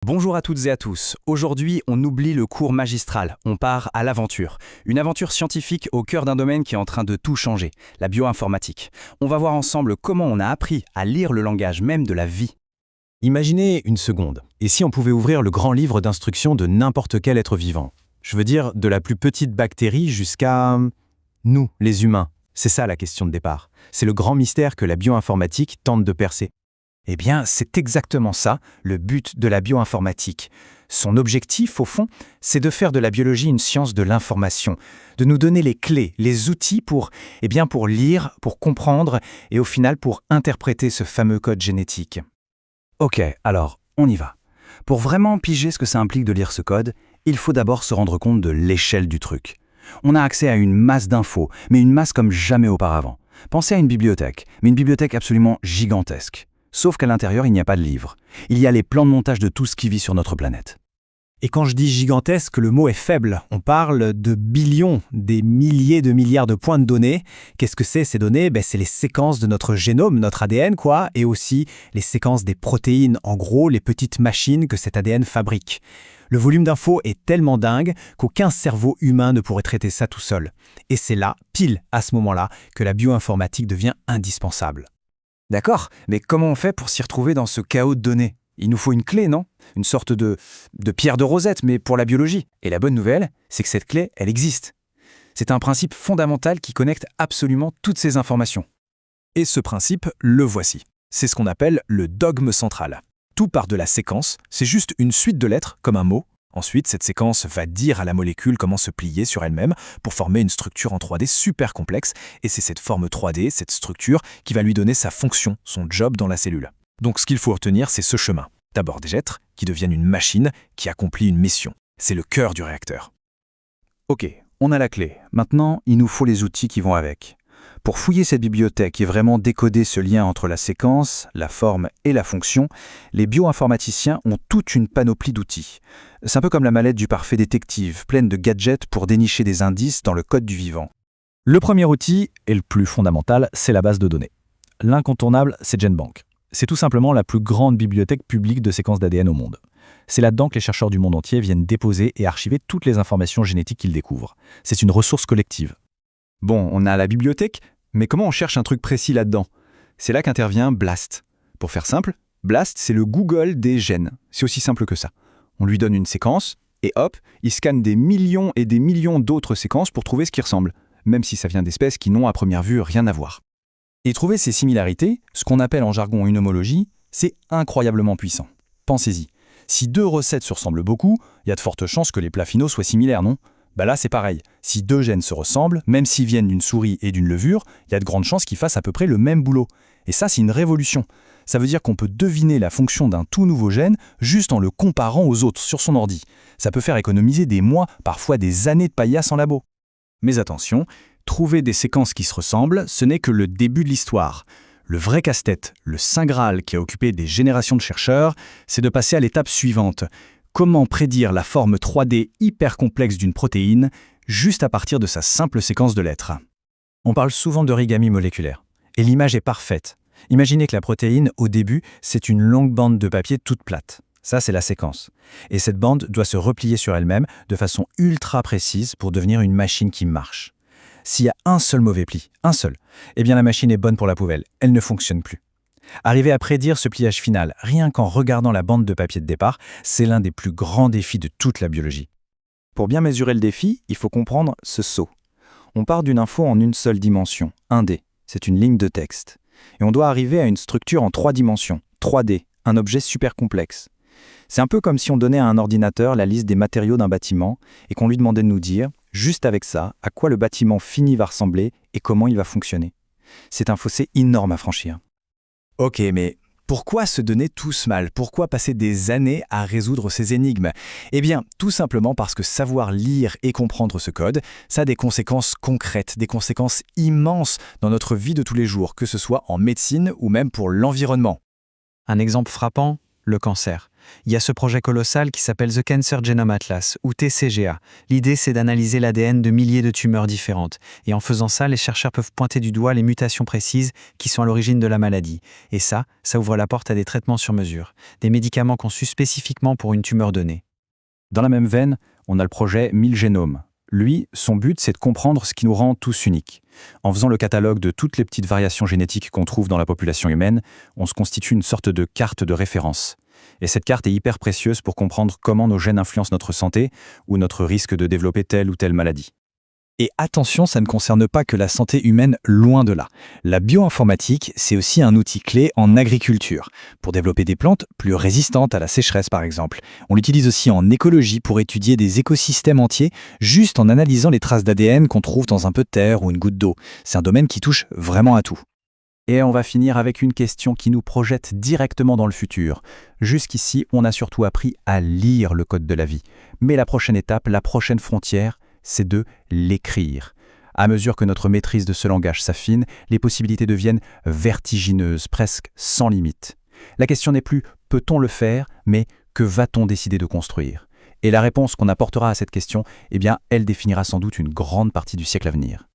Bonjour à toutes et à tous. Aujourd'hui, on oublie le cours magistral. On part à l'aventure. Une aventure scientifique au cœur d'un domaine qui est en train de tout changer, la bioinformatique. On va voir ensemble comment on a appris à lire le langage même de la vie. Imaginez une seconde. Et si on pouvait ouvrir le grand livre d'instructions de n'importe quel être vivant? Je veux dire, de la plus petite bactérie jusqu'à nous, les humains. C'est ça la question de départ. C'est le grand mystère que la bioinformatique tente de percer. Eh bien, c'est exactement ça, le but de la bioinformatique. Son objectif, au fond, c'est de faire de la biologie une science de l'information, de nous donner les clés, les outils pour lire, pour comprendre et au final pour interpréter ce fameux code génétique. Ok, alors, on y va. Pour vraiment piger ce que ça implique de lire ce code, il faut d'abord se rendre compte de l'échelle du truc. On a accès à une masse d'infos, mais une masse comme jamais auparavant. Pensez à une bibliothèque, mais une bibliothèque absolument gigantesque. Sauf qu'à l'intérieur, il n'y a pas de livre. Il y a les plans de montage de tout ce qui vit sur notre planète. Et quand je dis gigantesque, le mot est faible. On parle de billions, des milliers de milliards de points de données. Qu'est-ce que c'est ces données? C'est les séquences de notre génome, notre ADN, et aussi les séquences des protéines, en gros, les petites machines que cet ADN fabrique. Le volume d'infos est tellement dingue qu'aucun cerveau humain ne pourrait traiter ça tout seul. Et c'est là, pile à ce moment-là, que la bioinformatique devient indispensable. D'accord, mais comment on fait pour s'y retrouver dans ce chaos de données? Il nous faut une clé, non? Une sorte de pierre de Rosette, mais pour la biologie. Et la bonne nouvelle, c'est que cette clé, elle existe. C'est un principe fondamental qui connecte absolument toutes ces informations. Et ce principe, le voici. C'est ce qu'on appelle le dogme central. Tout part de la séquence, c'est juste une suite de lettres, comme un mot. Ensuite, cette séquence va dire à la molécule comment se plier sur elle-même pour former une structure en 3D super complexe, et c'est cette forme 3D, cette structure, qui va lui donner sa fonction, son job dans la cellule. Donc ce qu'il faut retenir, c'est ce chemin. D'abord des êtres qui deviennent une machine qui accomplit une mission. C'est le cœur du réacteur. Ok, on a la clé. Maintenant, il nous faut les outils qui vont avec. Pour fouiller cette bibliothèque et vraiment décoder ce lien entre la séquence, la forme et la fonction, les bioinformaticiens ont toute une panoplie d'outils. C'est un peu comme la mallette du parfait détective, pleine de gadgets pour dénicher des indices dans le code du vivant. Le premier outil, et le plus fondamental, c'est la base de données. L'incontournable, c'est GenBank. C'est tout simplement la plus grande bibliothèque publique de séquences d'ADN au monde. C'est là-dedans que les chercheurs du monde entier viennent déposer et archiver toutes les informations génétiques qu'ils découvrent. C'est une ressource collective. Bon, on a la bibliothèque, mais comment on cherche un truc précis là-dedans? C'est là qu'intervient BLAST. Pour faire simple, BLAST, c'est le Google des gènes. C'est aussi simple que ça. On lui donne une séquence, et hop, il scanne des millions et des millions d'autres séquences pour trouver ce qui ressemble, même si ça vient d'espèces qui n'ont à première vue rien à voir. Et trouver ces similarités, ce qu'on appelle en jargon une homologie, c'est incroyablement puissant. Pensez-y. Si deux recettes se ressemblent beaucoup, il y a de fortes chances que les plats finaux soient similaires, non? Là, c'est pareil. Si deux gènes se ressemblent, même s'ils viennent d'une souris et d'une levure, il y a de grandes chances qu'ils fassent à peu près le même boulot. Et ça, c'est une révolution. Ça veut dire qu'on peut deviner la fonction d'un tout nouveau gène juste en le comparant aux autres sur son ordi. Ça peut faire économiser des mois, parfois des années de paillasse en labo. Mais attention, trouver des séquences qui se ressemblent, ce n'est que le début de l'histoire. Le vrai casse-tête, le saint Graal qui a occupé des générations de chercheurs, c'est de passer à l'étape suivante. Comment prédire la forme 3D hyper complexe d'une protéine juste à partir de sa simple séquence de lettres? On parle souvent d'origami moléculaire. Et l'image est parfaite. Imaginez que la protéine, au début, c'est une longue bande de papier toute plate. Ça, c'est la séquence. Et cette bande doit se replier sur elle-même de façon ultra précise pour devenir une machine qui marche. S'il y a un seul mauvais pli, un seul, eh bien la machine est bonne pour la poubelle. Elle ne fonctionne plus. Arriver à prédire ce pliage final, rien qu'en regardant la bande de papier de départ, c'est l'un des plus grands défis de toute la biologie. Pour bien mesurer le défi, il faut comprendre ce saut. On part d'une info en une seule dimension, 1D, c'est une ligne de texte. Et on doit arriver à une structure en 3 dimensions, 3D, un objet super complexe. C'est un peu comme si on donnait à un ordinateur la liste des matériaux d'un bâtiment et qu'on lui demandait de nous dire, juste avec ça, à quoi le bâtiment fini va ressembler et comment il va fonctionner. C'est un fossé énorme à franchir. Ok, mais pourquoi se donner tout ce mal? Pourquoi passer des années à résoudre ces énigmes? Eh bien, tout simplement parce que savoir lire et comprendre ce code, ça a des conséquences concrètes, des conséquences immenses dans notre vie de tous les jours, que ce soit en médecine ou même pour l'environnement. Un exemple frappant, le cancer. Il y a ce projet colossal qui s'appelle The Cancer Genome Atlas, ou TCGA. L'idée, c'est d'analyser l'ADN de milliers de tumeurs différentes. Et en faisant ça, les chercheurs peuvent pointer du doigt les mutations précises qui sont à l'origine de la maladie. Et ça ouvre la porte à des traitements sur mesure, des médicaments conçus spécifiquement pour une tumeur donnée. Dans la même veine, on a le projet 1000 génomes. Lui, son but, c'est de comprendre ce qui nous rend tous uniques. En faisant le catalogue de toutes les petites variations génétiques qu'on trouve dans la population humaine, on se constitue une sorte de carte de référence. Et cette carte est hyper précieuse pour comprendre comment nos gènes influencent notre santé ou notre risque de développer telle ou telle maladie. Et attention, ça ne concerne pas que la santé humaine, loin de là. La bioinformatique, c'est aussi un outil clé en agriculture, pour développer des plantes plus résistantes à la sécheresse par exemple. On l'utilise aussi en écologie pour étudier des écosystèmes entiers, juste en analysant les traces d'ADN qu'on trouve dans un peu de terre ou une goutte d'eau. C'est un domaine qui touche vraiment à tout. Et on va finir avec une question qui nous projette directement dans le futur. Jusqu'ici, on a surtout appris à lire le code de la vie. Mais la prochaine étape, la prochaine frontière, c'est de l'écrire. À mesure que notre maîtrise de ce langage s'affine, les possibilités deviennent vertigineuses, presque sans limite. La question n'est plus « peut-on le faire ?», mais « que va-t-on décider de construire ?» Et la réponse qu'on apportera à cette question, eh bien, elle définira sans doute une grande partie du siècle à venir.